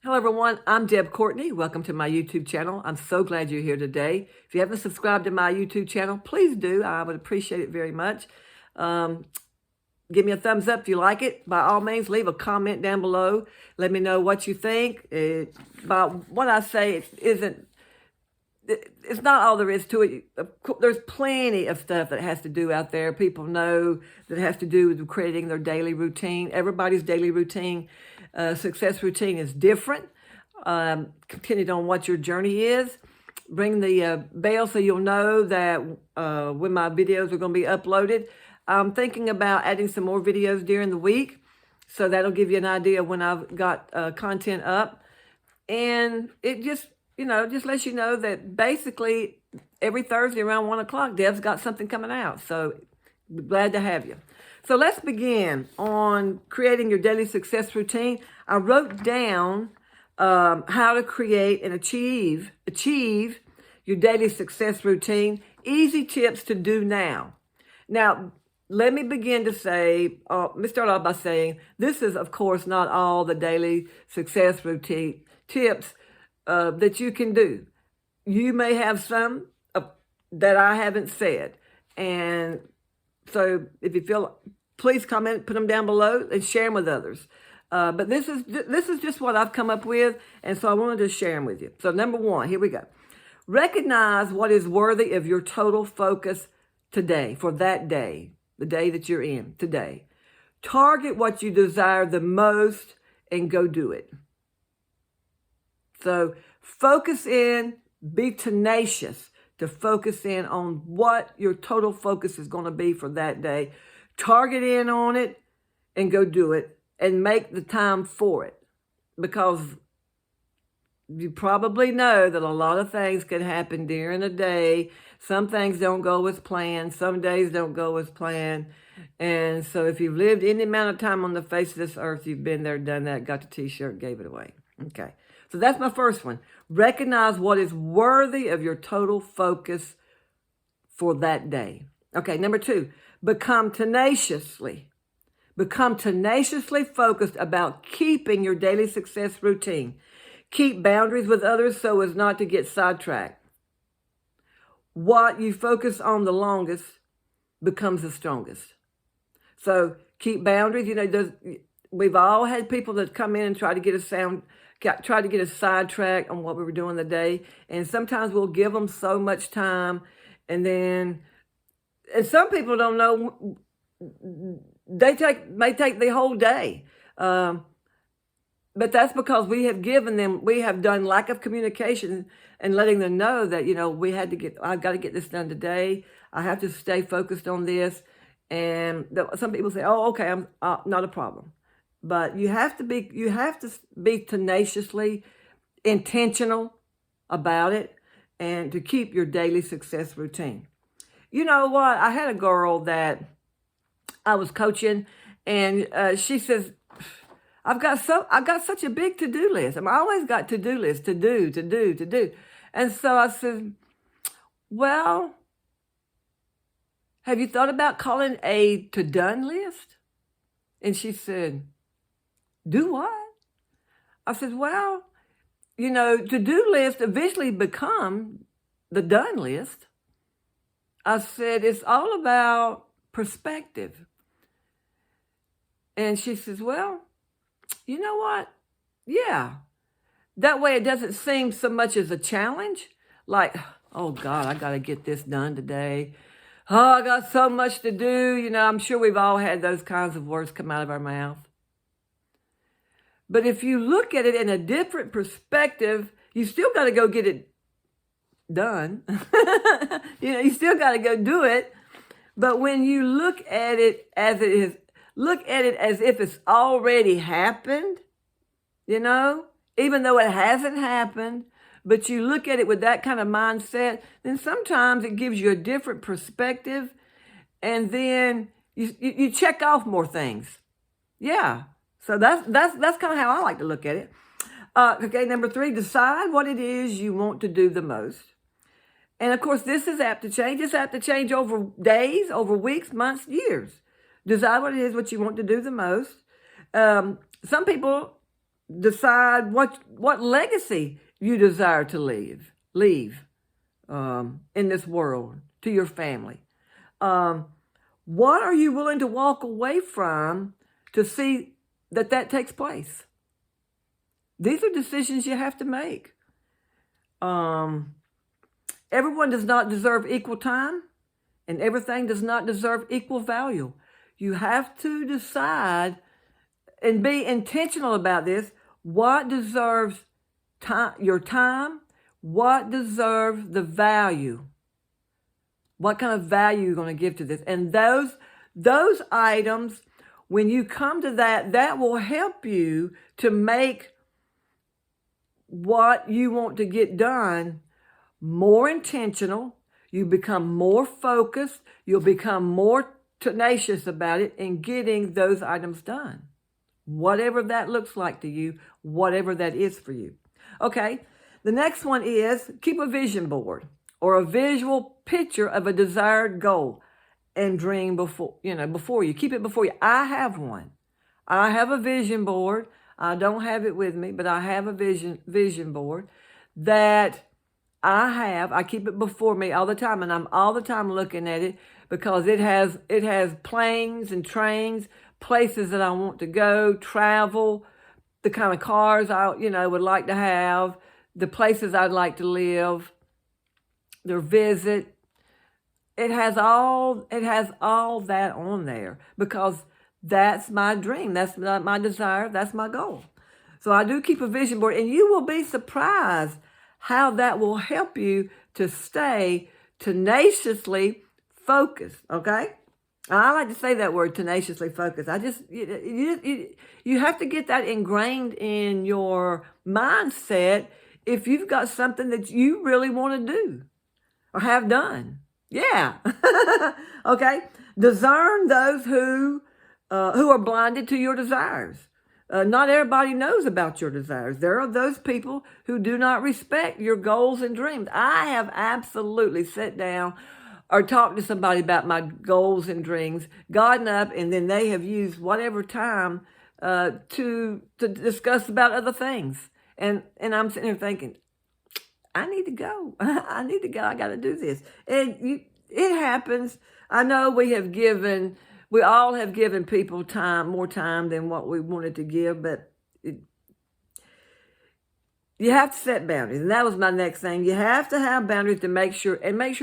Hello, everyone. I'm Deb Courtney. Welcome to my YouTube channel. I'm so glad you're here today. If you haven't subscribed to my YouTube channel, please do. I would appreciate it very much. Give me a thumbs up if you like it. By all means, leave a comment down below. Let me know what you think. About what I say, it's not all there is to it. There's plenty of stuff that has to do out there. People know that has to do with creating their daily routine. Everybody's daily routine, success routine is different. Depending on what your journey is. Ring the bell so you'll know that when my videos are going to be uploaded. I'm thinking about adding some more videos during the week. So that'll give you an idea when I've got content up. And it just lets you know that basically every Thursday around 1 o'clock, Deb's got something coming out. So glad to have you. So let's begin on creating your daily success routine. I wrote down how to create and achieve your daily success routine. Easy tips to do now. Now, let me begin to say, let me start off by saying, this is, of course, not all the daily success routine tips that you can do. You may have some that I haven't said. And so if you feel, please comment, put them down below and share them with others. But this is just what I've come up with. And so I wanted to share them with you. So number one, here we go. Recognize what is worthy of your total focus today, for that day, the day that you're in today. Target what you desire the most and go do it. So focus in, be tenacious to focus in on what your total focus is going to be for that day. Target in on it and go do it and make the time for it. Because you probably know that a lot of things can happen during a day. Some things don't go as planned. Some days don't go as planned. And so if you've lived any amount of time on the face of this earth, you've been there, done that, got the t-shirt, gave it away. Okay. So that's my first one. Recognize what is worthy of your total focus for that day. Okay, number two, become tenaciously focused about keeping your daily success routine. Keep boundaries with others so as not to get sidetracked. What you focus on the longest becomes the strongest. So keep boundaries. We've all had people that come in and try to get us sidetracked on what we were doing the day. And sometimes we'll give them so much time. And some people don't know, may take the whole day. But that's because we have done lack of communication and letting them know that, I've got to get this done today. I have to stay focused on this. And some people say, oh, okay, I'm not a problem. But you have to be tenaciously intentional about it and to keep your daily success routine. You know what? I had a girl that I was coaching, and she says, I've got such a big to-do list. I always got to-do lists, to do. And so I said, well, have you thought about calling a to-done list? And she said, do what? I said, well, to-do list eventually become the done list. I said, it's all about perspective. And she says, well, you know what? Yeah. That way it doesn't seem so much as a challenge. Like, oh God, I got to get this done today. Oh, I got so much to do. I'm sure we've all had those kinds of words come out of our mouth. But if you look at it in a different perspective, you still got to go get it done. You still got to go do it. But when you look at it as it is, look at it as if it's already happened, even though it hasn't happened, but you look at it with that kind of mindset, then sometimes it gives you a different perspective, and then you check off more things. Yeah. So that's kind of how I like to look at it. Okay, number three, decide what it is you want to do the most. And of course, this is apt to change. It's apt to change over days, over weeks, months, years. Decide what it is what you want to do the most. Some people decide what legacy you desire to leave in this world to your family. What are you willing to walk away from to see that takes place? These are decisions you have to make. Everyone does not deserve equal time, and everything does not deserve equal value. You have to decide and be intentional about this. What deserves your time? What deserves the value? What kind of value you're going to give to this? And those items, when you come to that will help you to make what you want to get done more intentional. You become more focused. You'll become more tenacious about it in getting those items done. Whatever that looks like to you, whatever that is for you. Okay, the next one is keep a vision board or a visual picture of a desired goal and dream before you. Keep it before you. I have one. I have a vision board. I don't have it with me, but I have a vision board that I keep it before me all the time, and I'm all the time looking at it because it has planes and trains, places that I want to go, travel, the kind of cars I would like to have, the places I'd like to live, their visit. It has all that on there because that's my dream. That's my desire. That's my goal. So I do keep a vision board, and you will be surprised how that will help you to stay tenaciously focused. Okay, I like to say that word, tenaciously focused. You have to get that ingrained in your mindset if you've got something that you really want to do or have done. Yeah. Okay. Discern those who are blinded to your desires. Not everybody knows about your desires. There are those people who do not respect your goals and dreams. I have absolutely sat down or talked to somebody about my goals and dreams, gotten up, and then they have used whatever time to discuss about other things. And I'm sitting there thinking, I need to go. I need to go. I got to do this. And it happens. I know we all have given people more time than what we wanted to give, but you have to set boundaries. And that was my next thing. You have to have boundaries to make sure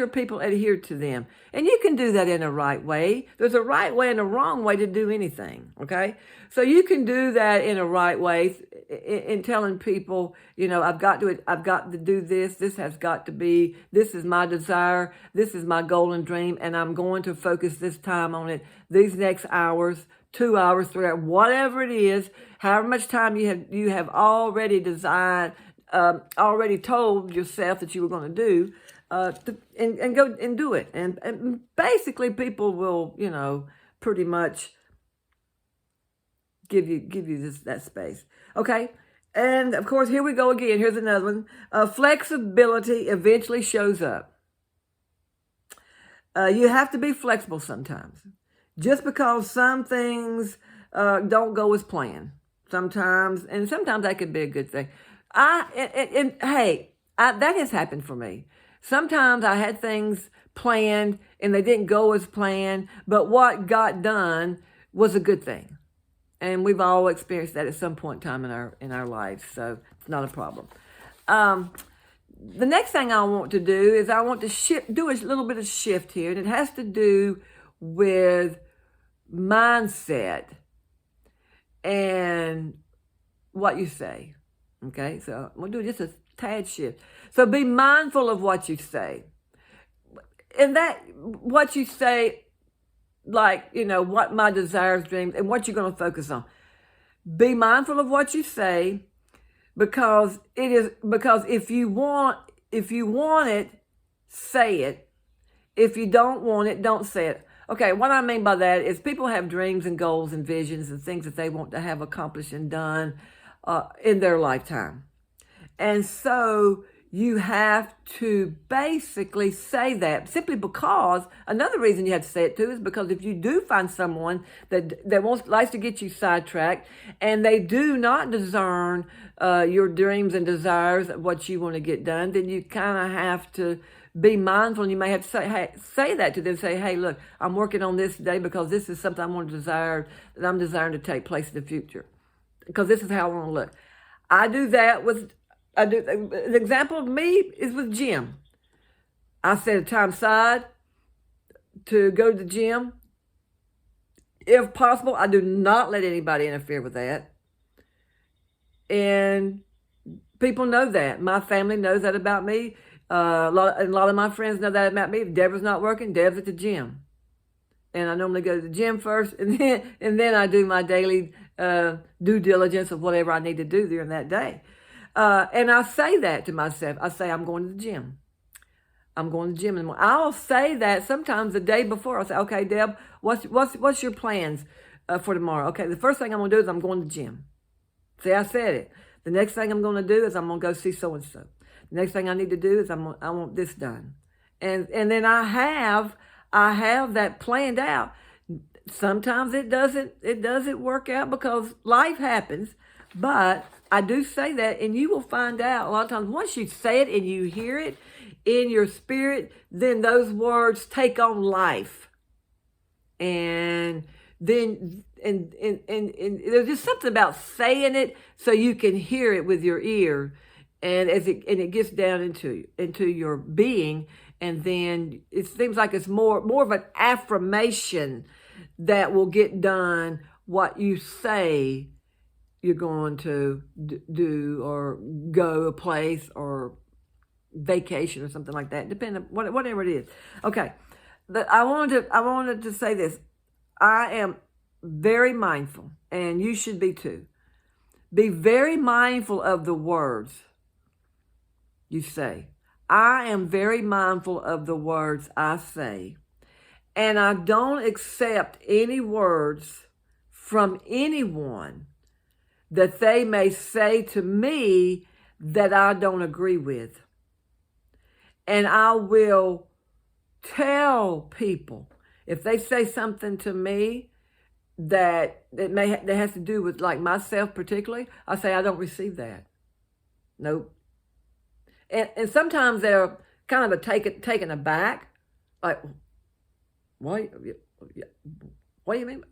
people adhere to them. And you can do that in a right way. There's a right way and a wrong way to do anything. Okay. So you can do that in a right way in telling people, I've got to do this. This has got to be, this is my desire. This is my goal and dream. And I'm going to focus this time on it. These next hours, 2 hours, 3 hours, whatever it is, however much time you have already designed, already told yourself that you were going to do, and go and do it. And basically people will, pretty much give you that space. Okay. And of course, here we go again. Here's another one. Flexibility eventually shows up. You have to be flexible sometimes. Just because some things don't go as planned. Sometimes that could be a good thing. That has happened for me. Sometimes I had things planned and they didn't go as planned, but what got done was a good thing. And we've all experienced that at some point in time in our lives, so it's not a problem. The next thing I want to do is I want to do a little bit of shift here, and it has to do with mindset and what you say. Okay, so we'll do just a tad shift. So be mindful of what you say. And that, what you say, like, what my desires, dreams, and what you're going to focus on. Be mindful of what you say, because if you want it, say it. If you don't want it, don't say it. Okay, what I mean by that is people have dreams and goals and visions and things that they want to have accomplished and done in their lifetime. And so you have to basically say that simply because another reason you have to say it too is because if you do find someone that likes to get you sidetracked and they do not discern your dreams and desires of what you want to get done, then you kind of have to be mindful, and you may have to say that to them. Say, hey, look, I'm working on this today because this is something that I'm desiring to take place in the future, because this is how I want to look. An example of me is with gym. I set a time aside to go to the gym. If possible, I do not let anybody interfere with that. And people know that. My family knows that about me. A lot of my friends know that about me. If Deborah's not working, Deb's at the gym. And I normally go to the gym first, and then I do my daily due diligence of whatever I need to do during that day. And I say that to myself. I say, I'm going to the gym. I'm going to the gym in the morning. I'll say that sometimes the day before. I'll say, okay, Deb, what's your plans for tomorrow? Okay, the first thing I'm going to do is I'm going to the gym. See, I said it. The next thing I'm going to do is I'm going to go see so-and-so. The next thing I need to do is I want this done. And then I have that planned out. Sometimes it doesn't work out because life happens, but I do say that, and you will find out a lot of times once you say it and you hear it in your spirit, then those words take on life. And then and there's just something about saying it so you can hear it with your ear, and it gets down into your being, and then it seems like it's more of an affirmation that will get done what you say you're going to do, or go a place, or vacation, or something like that, depending on whatever it is. Okay, I wanted to say this. I am very mindful, and you should be too. Be very mindful of the words you say. I am very mindful of the words I say, and I don't accept any words from anyone that they may say to me that I don't agree with. And I will tell people, if they say something to me that has to do with like myself particularly, I say, I don't receive that. Nope. And sometimes they're kind of taken aback, like, what do you mean?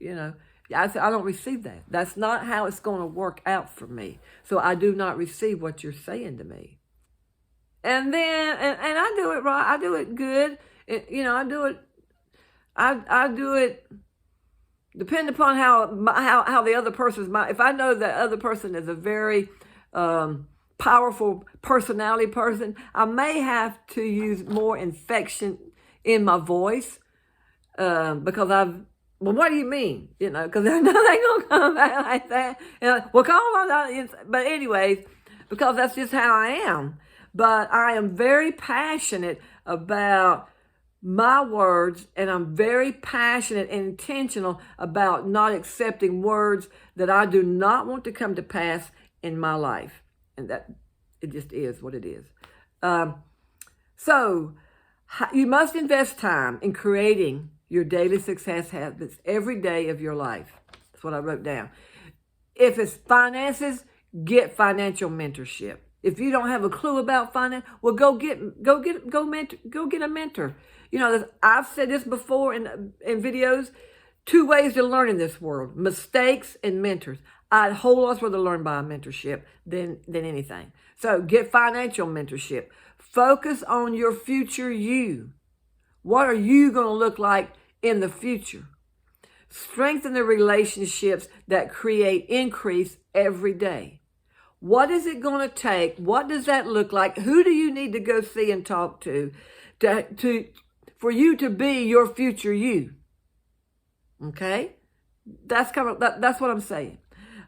I said, I don't receive that. That's not how it's going to work out for me. So I do not receive what you're saying to me. And then, and I do it right. I do it good. I do it depending upon how the other person's mind. If I know that other person is a very powerful personality person, I may have to use more inflection in my voice because well, what do you mean? Because they're not going to come back like that. Well, come on. But anyways, because that's just how I am. But I am very passionate about my words, and I'm very passionate and intentional about not accepting words that I do not want to come to pass in my life. And that it just is what it is. So you must invest time in creating your daily success habits every day of your life. That's what I wrote down. If it's finances, get financial mentorship. If you don't have a clue about finance, well, go get a mentor. I've said this before in videos. 2 ways to learn in this world: mistakes and mentors. I'd whole lot rather learn by a mentorship than anything. So get financial mentorship. Focus on your future you. What are you going to look like in the future? Strengthen the relationships that create increase every day. What is it going to take? What does that look like? Who do you need to go see and talk to for you to be your future you? Okay? That's what I'm saying.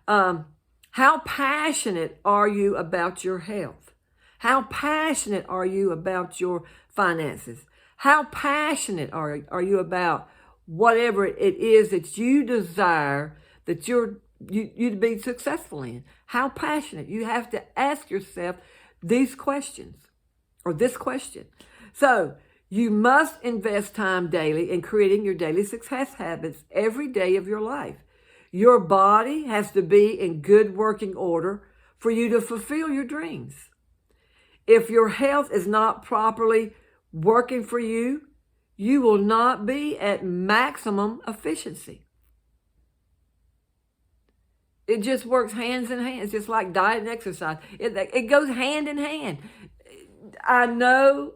How passionate are you about your health? How passionate are you about your finances? How passionate are you about whatever it is that you desire that you to be successful in? How passionate? You have to ask yourself these questions. or this question. So you must invest time daily in creating your daily success habits every day of your life. Your body has to be in good working order for you to fulfill your dreams. If your health is not properly working for you, you will not be at maximum efficiency. It just works hands in hand. It's just like diet and exercise. It goes hand in hand. I know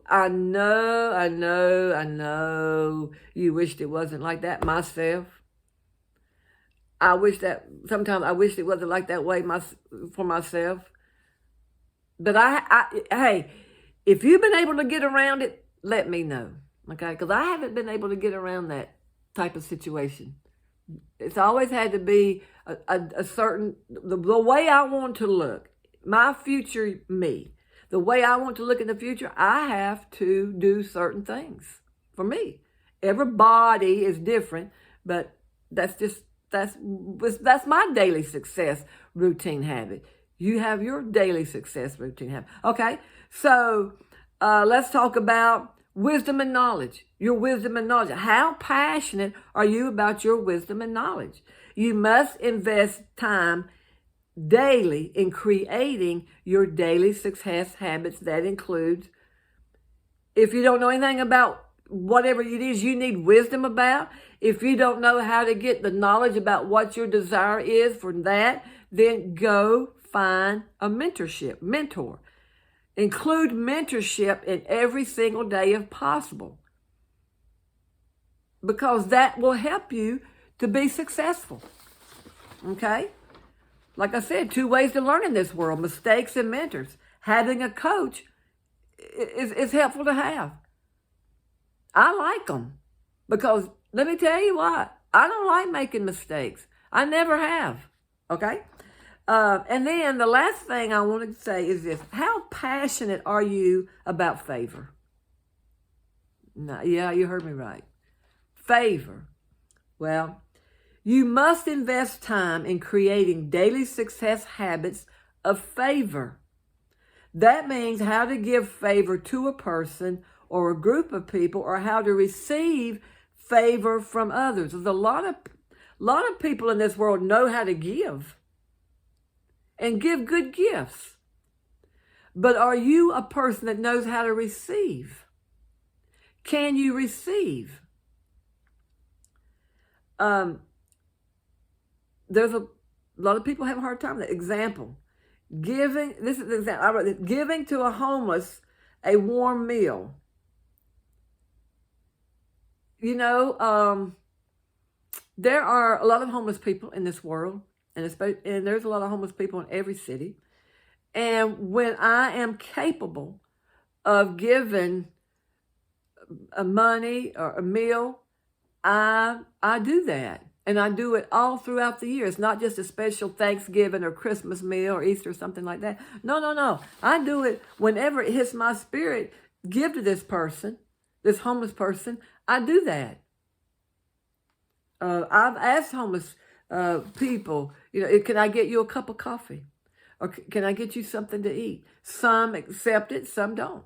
you wished it wasn't like that. Myself, sometimes I wish it wasn't like that way for myself. But hey, if you've been able to get around it, let me know, okay? Because I haven't been able to get around that type of situation. It's always had to be a certain, the way I want to look, my future me, the way I want to look in the future, I have to do certain things for me. Everybody is different, but that's my daily success routine habit. You have your daily success routine habit. Okay, so let's talk about wisdom and knowledge. Your wisdom and knowledge. How passionate are you about your wisdom and knowledge? You must invest time daily in creating your daily success habits. That includes, if you don't know anything about whatever it is you need wisdom about, if you don't know how to get the knowledge about what your desire is for that, then go find a mentor. Include mentorship in every single day if possible, because that will help you to be successful. Okay? Like I said, 2 ways to learn in this world: mistakes and mentors. Having a coach is helpful to have. I like them because, let me tell you what, I don't like making mistakes. I never have. Okay? And then the last thing I want to say is this: how passionate are you about favor? No, yeah, you heard me right. Favor. Well, you must invest time in creating daily success habits of favor. That means how to give favor to a person or a group of people, or how to receive favor from others. There's a lot of people in this world know how to give and give good gifts. But are you a person that knows how to receive? Can you receive? There's a lot of people have a hard time with that. Example, giving, this is the example, I wrote this: giving to a homeless a warm meal. You know, there are a lot of homeless people in this world, and there's a lot of homeless people in every city. And when I am capable of giving money or a meal, I do that. And I do it all throughout the year. It's not just a special Thanksgiving or Christmas meal or Easter or something like that. No. I do it whenever it hits my spirit. Give to this person, this homeless person. I do that. I've asked homeless people, can I get you a cup of coffee? Or can I get you something to eat? Some accept it, some don't.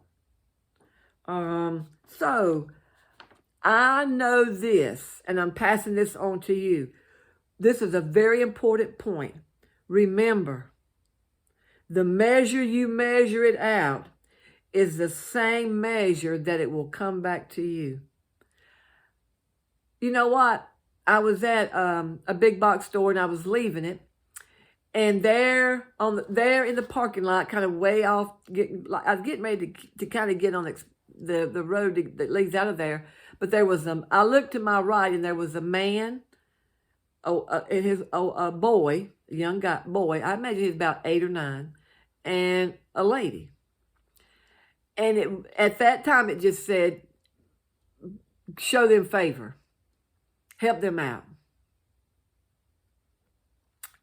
So I know this, and I'm passing this on to you. This is a very important point. Remember, the measure you measure it out is the same measure that it will come back to you. You know what? I was at a big box store and I was leaving it, and there in the parking lot, kind of way off, I was getting ready to kind of get on the road that leads out of there. But I looked to my right, and there was a man, a boy, a young boy. I imagine he's about 8 or 9, and a lady. And at that time, it just said, show them favor. Help them out.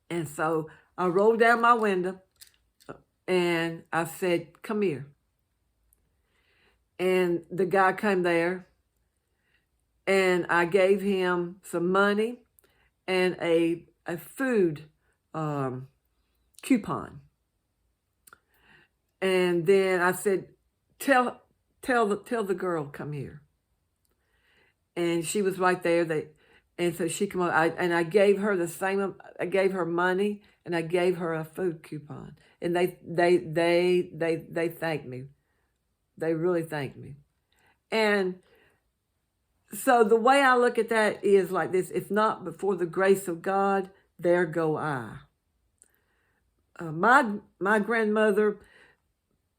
And so I rolled down my window and I said, come here. And the guy came there, and I gave him some money and a food coupon. And then I said, tell the girl, come here. And she was right there. And so she come up, and I gave her the same. I gave her money, and I gave her a food coupon. And they thanked me. They really thanked me. And so the way I look at that is like this: if not before the grace of God, there go I. My grandmother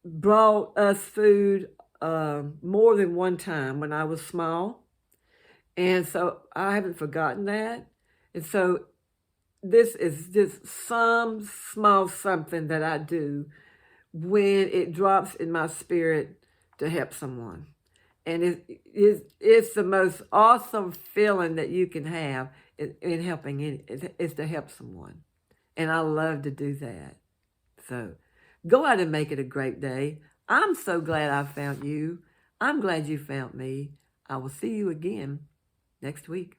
brought us food more than one time when I was small. And so I haven't forgotten that. And so this is just some small something that I do when it drops in my spirit to help someone. And it's the most awesome feeling that you can have in helping, is to help someone. And I love to do that. So go out and make it a great day. I'm so glad I found you. I'm glad you found me. I will see you again next week.